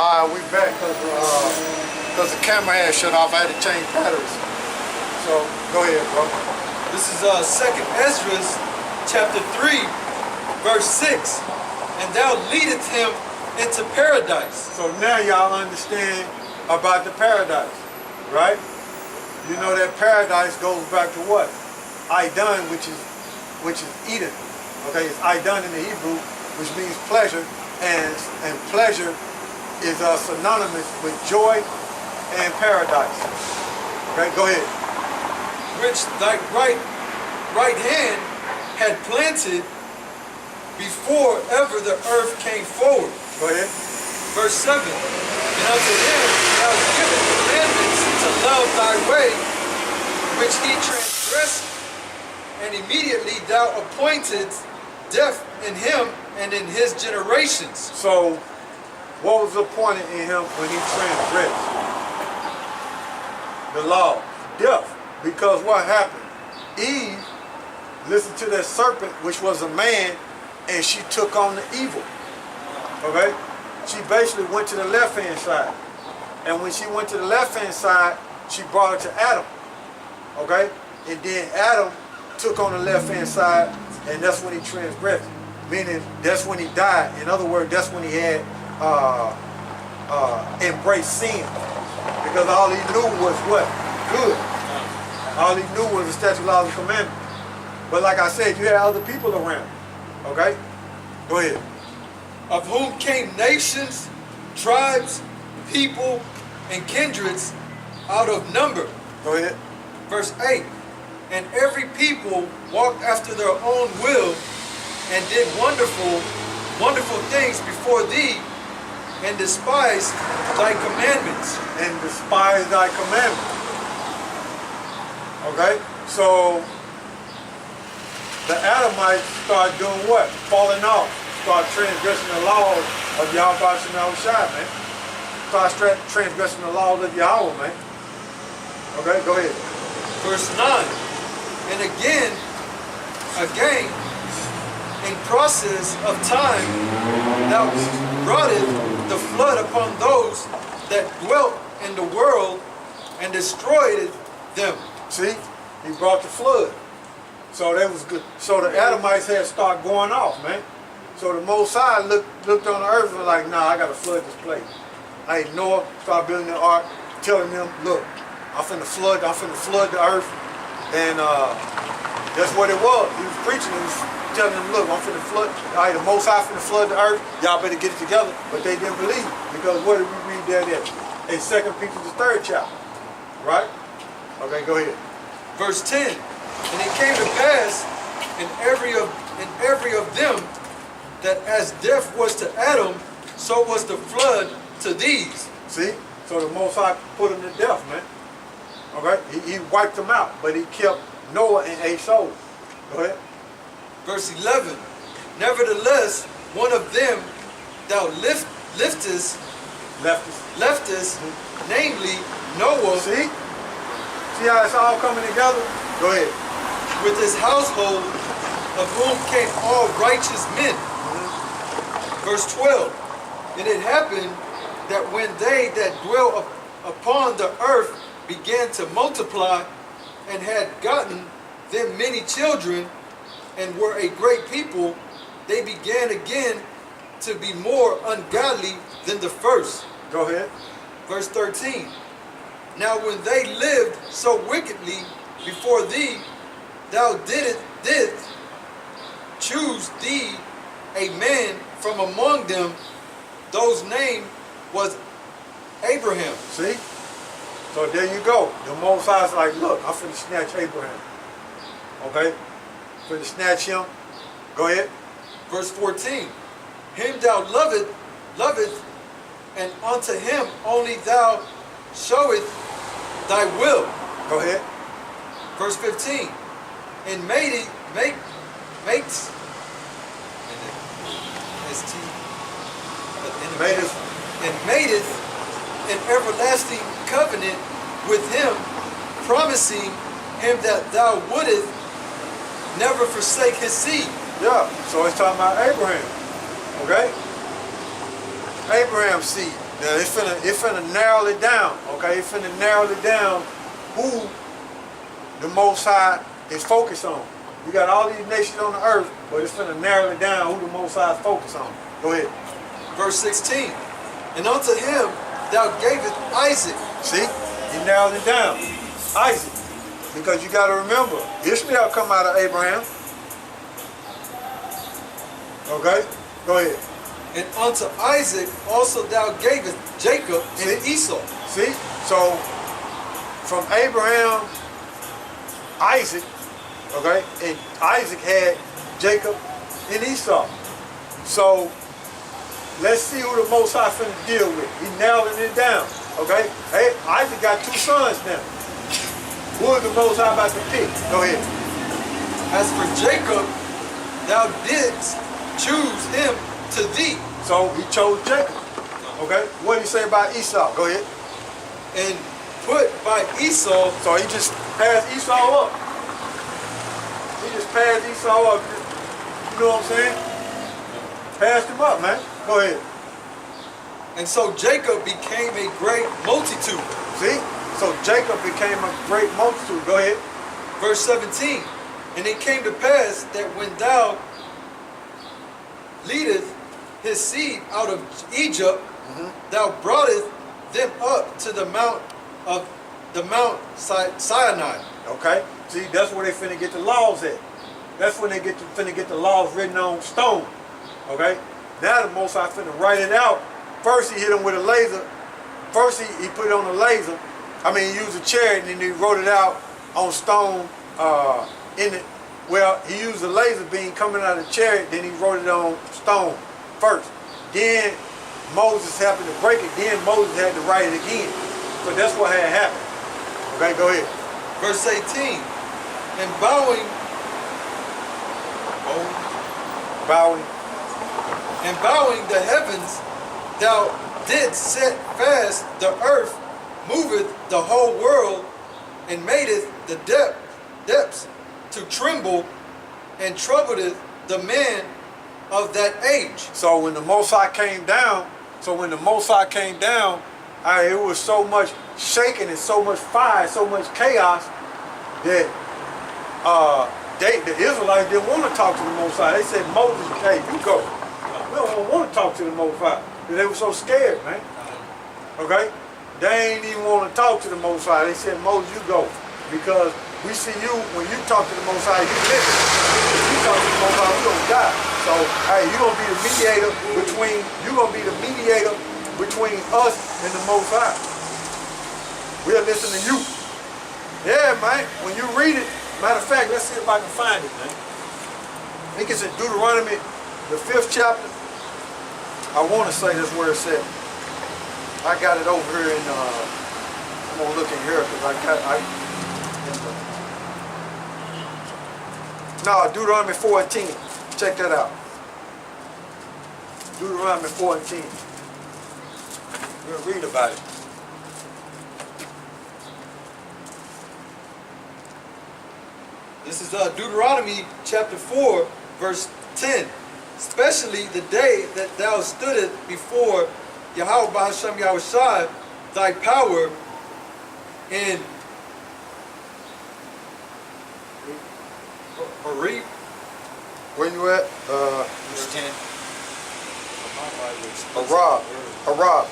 We back because the camera had shut off. I had to change batteries. So go ahead, bro. This is 2nd Ezra, chapter 3, verse 6. And thou leadest him into paradise. So now y'all understand about the paradise, right? You know that paradise goes back to what? Aidan, which is Eden. Okay, it's Aidan in the Hebrew, which means pleasure, and pleasure is synonymous with joy and paradise. Okay, go ahead. Which thy right hand had planted before ever the earth came forward. Go ahead. Verse 7. And unto him thou givest commandments to love thy way, which he transgressed, and immediately thou appointedst death in him and in his generations. So, what was appointed in him when he transgressed? The law, death. Because what happened? Eve listened to that serpent, which was a man, and she took on the evil. Okay? She basically went to the left-hand side. And when she went to the left-hand side, she brought it to Adam. Okay? And then Adam took on the left-hand side, and that's when he transgressed. Meaning, that's when he died. In other words, that's when he had embraced sin. Because all he knew was what? Good. All he knew was the statute, laws, and commandments. But like I said, you had other people around. Okay? Go ahead. Of whom came nations, tribes, people, and kindreds out of number. Go ahead. Verse 8. And every people walked after their own will, and did wonderful things before thee, and despised thy commandments. And despised thy commandments. Okay? So, the Adamites start doing what? Falling off. Start transgressing the laws of YAHAWASHI, man. Start transgressing the laws of Yahweh, man. Okay, go ahead. Verse 9. And again, in process of time, thou broughtest the flood upon those that dwelt in the world, and destroyed them. See, he brought the flood. So that was good. So the Adamites had to start going off, man. So the Most High looked on the earth and was like, nah, I gotta flood this place. Hey, Noah started building the ark, telling them, look, I'm finna flood the earth. And that's what it was. He was preaching, he was telling them, look, I'm finna flood, all right, the Most High finna flood the earth, y'all better get it together. But they didn't believe, because what did we read there in 2 Peter the 3rd chapter, right? Okay, go ahead. Verse 10. And it came to pass in every of them, that as death was to Adam, so was the flood to these. See? So the Most High put them to death, man. Okay? He wiped them out, but he kept Noah and 8 souls. Go ahead. Verse 11. Nevertheless, one of them thou leftest, namely Noah. See? See how it's all coming together? Go ahead. With his household, of whom came all righteous men. Verse 12. And it happened that when they that dwell upon the earth began to multiply, and had gotten them many children, and were a great people, they began again to be more ungodly than the first. Go ahead. Verse 13. Now when they lived so wickedly before thee, thou didst choose thee a man from among them, whose name was Abraham. See? So there you go. The Most High's like, look, I'm finna snatch Abraham. Okay? Finna snatch him. Go ahead. Verse 14. Him thou lovest, and unto him only thou showest thy will. Go ahead. Verse 15. And makest an everlasting covenant with him, promising him that thou wouldest never forsake his seed. Yeah, so it's talking about Abraham. Okay? Abraham's seed. Now it finna narrow it down, okay? It finna narrow it down who the Most High is focused on. You got all these nations on the earth, but it's finna narrow it down who the Most High is focused on. Go ahead. Verse 16. And unto him thou gavest Isaac. See? He narrowed it down. Isaac. Because you got to remember, Ishmael come out of Abraham. Okay? Go ahead. And unto Isaac also thou gavest Jacob and Esau. See? So, from Abraham, Isaac, okay? And Isaac had Jacob and Esau. So, let's see who the Most High finna deal with. He narrowing it down, okay? Hey, Isaac got 2 sons now. Who is the Most High about to pick? Go ahead. As for Jacob, thou didst choose him to thee. So he chose Jacob. Okay? What did he say about Esau? Go ahead. And put by Esau. So he just passed Esau up. He just passed Esau up. You know what I'm saying? Passed him up, man. Go ahead. And so Jacob became a great multitude. See? So Jacob became a great multitude. Go ahead. Verse 17. And it came to pass that when thou leadest his seed out of Egypt, thou broughtest them up to the Mount Sinai. Okay? See, that's where they finna get the laws at. That's when they finna get the laws written on stone. Okay? Now the Most High finna write it out. First he hit him with a laser. First he put it on a laser. I mean, he used a chariot and then he wrote it out on stone in it. Well, he used a laser beam coming out of the chariot, then he wrote it on stone first. Then Moses happened to break it, then Moses had to write it again. So that's what had happened. Okay, go ahead. Verse 18. And bowing the heavens, thou didst set fast the earth, moveth the whole world, and madeth the depths to tremble, and troubleth the man of that age. So when the Most High came down, it was so much shaking and so much fire, so much chaos that the Israelites didn't want to talk to the Most High. They said, Moses, hey, you go. We don't want to talk to the Most High. They were so scared, man. Okay? They ain't even want to talk to the Most High. They said, Moses, you go. Because we see you, when you talk to the Most High, you live. If you talk to the Most High, we're going to die. So, hey, you're going to be the mediator between us and the Most High. We'll listen to you. Yeah, man. When you read it, matter of fact, let's see if I can find it, man. I think it's in Deuteronomy, the 5th chapter. I want to say that's where it's at. I got it over here in, I'm going to look in here because no, Deuteronomy 4:10. Check that out. Deuteronomy 4:10. We'll read about it. This is Deuteronomy chapter 4, verse 10. Especially the day that thou stoodest before YAHAWASHI, thy power in Horeb. Where you at? Verse 10. Horeb.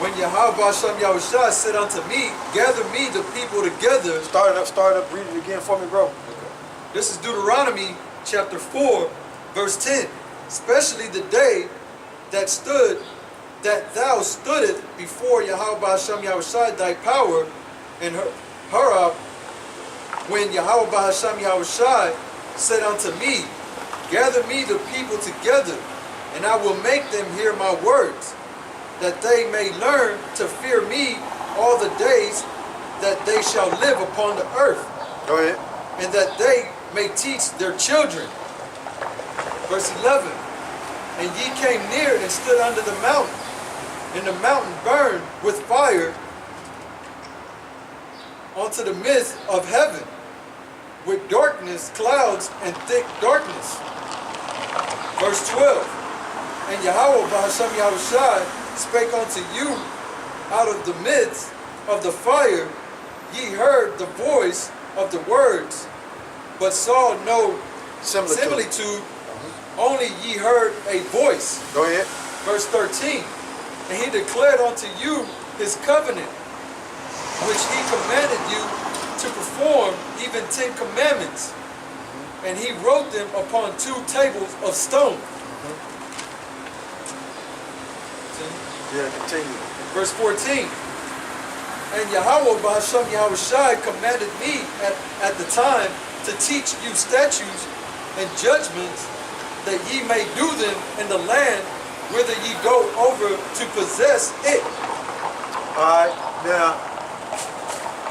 When YAHAWASHI said unto me, gather me the people together. Start up, read it again for me, bro. This is Deuteronomy chapter 4, verse 10. Especially the day that thou stoodest before YAHAWASHI, thy power in Horeb, when YAHAWASHI said unto me, gather me the people together, and I will make them hear my words, that they may learn to fear me all the days that they shall live upon the earth. Go ahead. And that they may teach their children. Verse 11. And ye came near and stood under the mountain, and the mountain burned with fire unto the midst of heaven, with darkness, clouds, and thick darkness. Verse 12. And Yahawah Bahasham Yahushai spake unto you out of the midst of the fire, ye heard the voice of the words, but saw no similitude, only ye heard a voice. Go ahead. Verse 13, and he declared unto you his covenant, which he commanded you to perform, even 10 commandments. And he wrote them upon 2 tables of stone. Yeah, continue. Verse 14, and Yahawah Bahasham Yahushai commanded me at the time to teach you statutes and judgments, that ye may do them in the land whither ye go over to possess it. Alright, now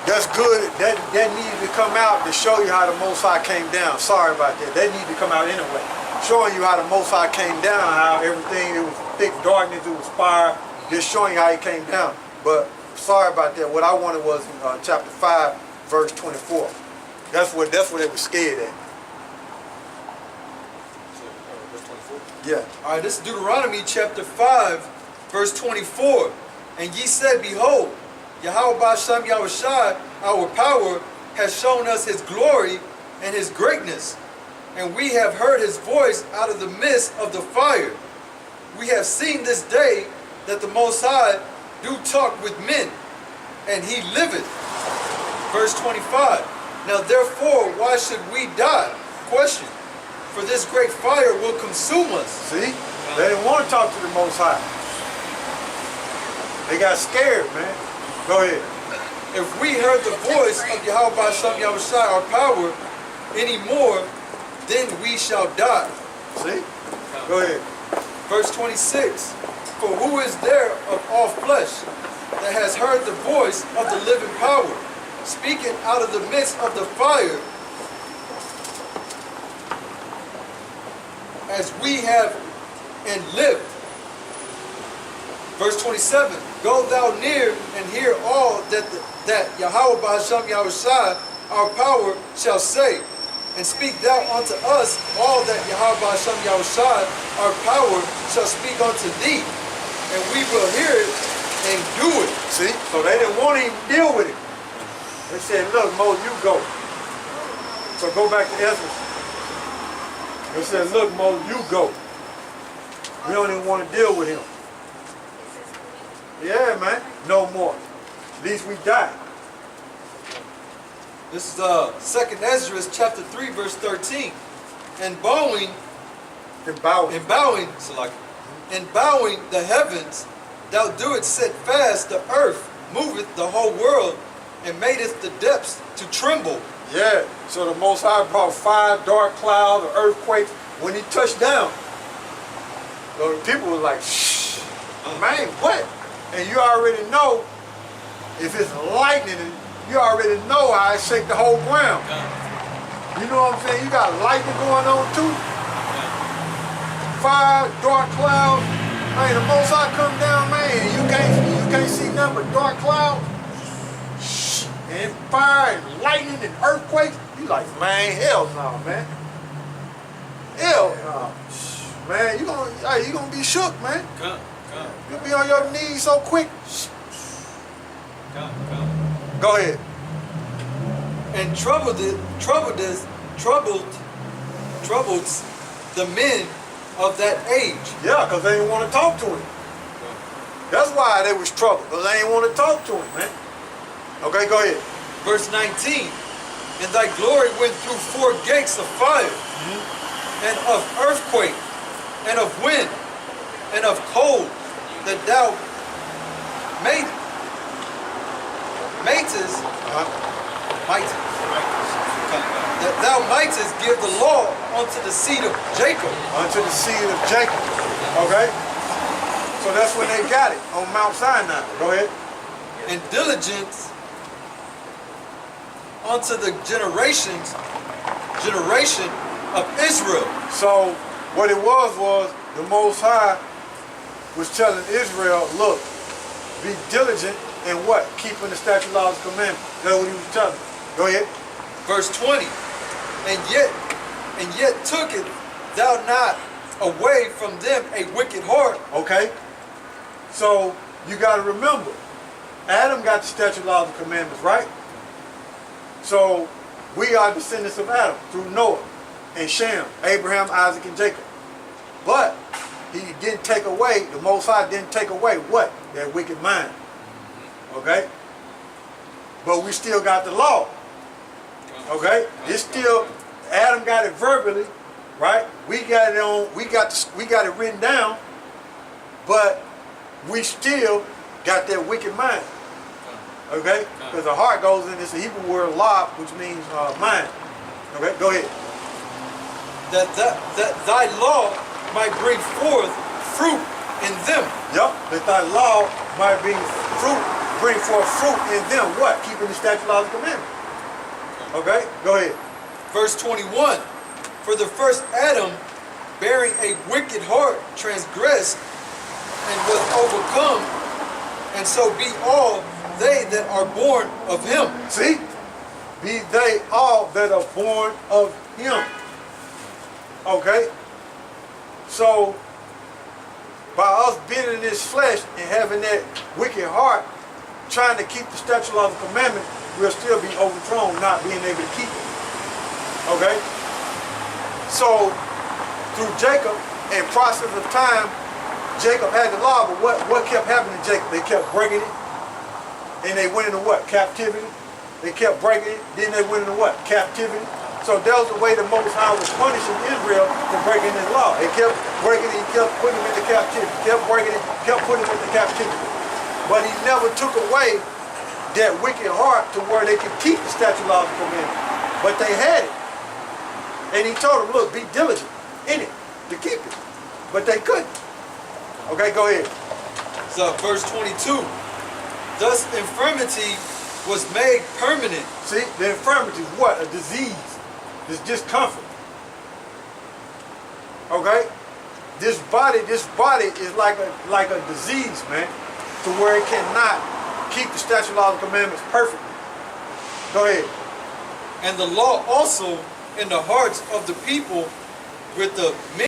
that's good. That needed to come out to show you how the Most High came down. Sorry about that. That needed to come out anyway. Showing you how the Most High came down, how everything, it was thick darkness, it was fire, just showing you how he came down. But sorry about that. What I wanted was in chapter 5, verse 24. That's what they were scared at. Verse 24? Yeah. All right, this is Deuteronomy chapter 5, verse 24. And ye said, behold, Yahawah Bahasham Yahushai, our power, has shown us his glory and his greatness. And we have heard his voice out of the midst of the fire. We have seen this day that the Most High do talk with men, and he liveth. Verse 25. Now therefore, why should we die? Question. For this great fire will consume us. See? They didn't want to talk to the Most High. They got scared, man. Go ahead. If we heard the voice of Yahawah Bahasham Yahushai, our power, anymore, then we shall die. See? Go ahead. Verse 26. For who is there of all flesh that has heard the voice of the living power, speaking out of the midst of the fire, as we have and lived? Verse 27, go thou near and hear all that Yahawah Bahasham Yahushai, our power, shall say, and speak thou unto us all that Yahawah Bahasham Yahushai, our power, shall speak unto thee, and we will hear it and do it. See? So they didn't want to even deal with it. They said, look, Moses, you go. So go back to Ezra. They said, look, Moses, you go. We don't even want to deal with him. Yeah, man. No more. At least we died. This is 2nd Ezra chapter 3, verse 13. And bowing the heavens, thou doest set fast the earth, moveth the whole world, and madest the depths to tremble. Yeah. So the Most High brought fire, dark clouds, an earthquake when he touched down. So the people were like, shh, man, what? And you already know, if it's lightning, you already know how it shake the whole ground. You know what I'm saying? You got lightning going on too. Fire, dark clouds. Man, the Most High come down, man. You can't see nothing but dark clouds. And fire and lightning and earthquakes. You like, man, hell no, man. Hell no. Man, you gonna be shook, man. You'll be on your knees so quick. Go ahead. And troubled the men of that age. Yeah, because they didn't want to talk to him. That's why they was troubled, because they didn't want to talk to him, man. Okay, go ahead. Verse 19. And thy glory went through 4 gates of fire, and of earthquake, and of wind, and of cold, that thou mightest that thou mightest give the law unto the seed of Jacob. Unto the seed of Jacob. Okay? So that's when they got it, on Mount Sinai. Go ahead. And diligence unto the generation of Israel. So what it was the Most High was telling Israel, look, be diligent in what? Keeping the statute, laws, and commandments. That's what he was telling them. Go ahead. Verse 20. And yet took it thou not away from them a wicked heart. Okay? So you got to remember, Adam got the statute, laws, and commandments, right? So we are descendants of Adam through Noah and Sham, Abraham, Isaac, and Jacob. But he didn't take away, the Most High didn't take away what? That wicked mind. Okay? But we still got the law. Okay? It's still, Adam got it verbally, right? We got it on, we got it written down, but we still got that wicked mind. Okay? Because the heart goes in, it's a Hebrew word lob, which means mind. Okay, go ahead. That thy law might bring forth fruit in them. Yep, that thy law might bring forth fruit in them. What? Keeping the statute, laws, and commandments. Okay, go ahead. Verse 21. For the first Adam, bearing a wicked heart, transgressed and was overcome, and so be all they that are born of him. See? Be they all that are born of him. Okay? So, by us being in this flesh and having that wicked heart, trying to keep the statute, laws, and commandments, we'll still be overthrown, not being able to keep it. Okay? So, through Jacob, and process of time, Jacob had the law, but what kept happening to Jacob? They kept breaking it, and they went into what? Captivity. They kept breaking it, then they went into what? Captivity. So that was the way the Most High was punishing Israel for breaking his law. They kept breaking it, he kept putting them into captivity, kept breaking it, kept putting them into captivity. But he never took away that wicked heart to where they could keep the statute, laws, and commandments. But they had it. And he told them, look, be diligent in it to keep it. But they couldn't. Okay, go ahead. So verse 22. Thus infirmity was made permanent. See, the infirmity is what? A disease. It's discomfort. Okay? This body is like a disease, man, to where it cannot keep the statute, laws, and commandments perfectly. Go ahead. And the law also in the hearts of the people with the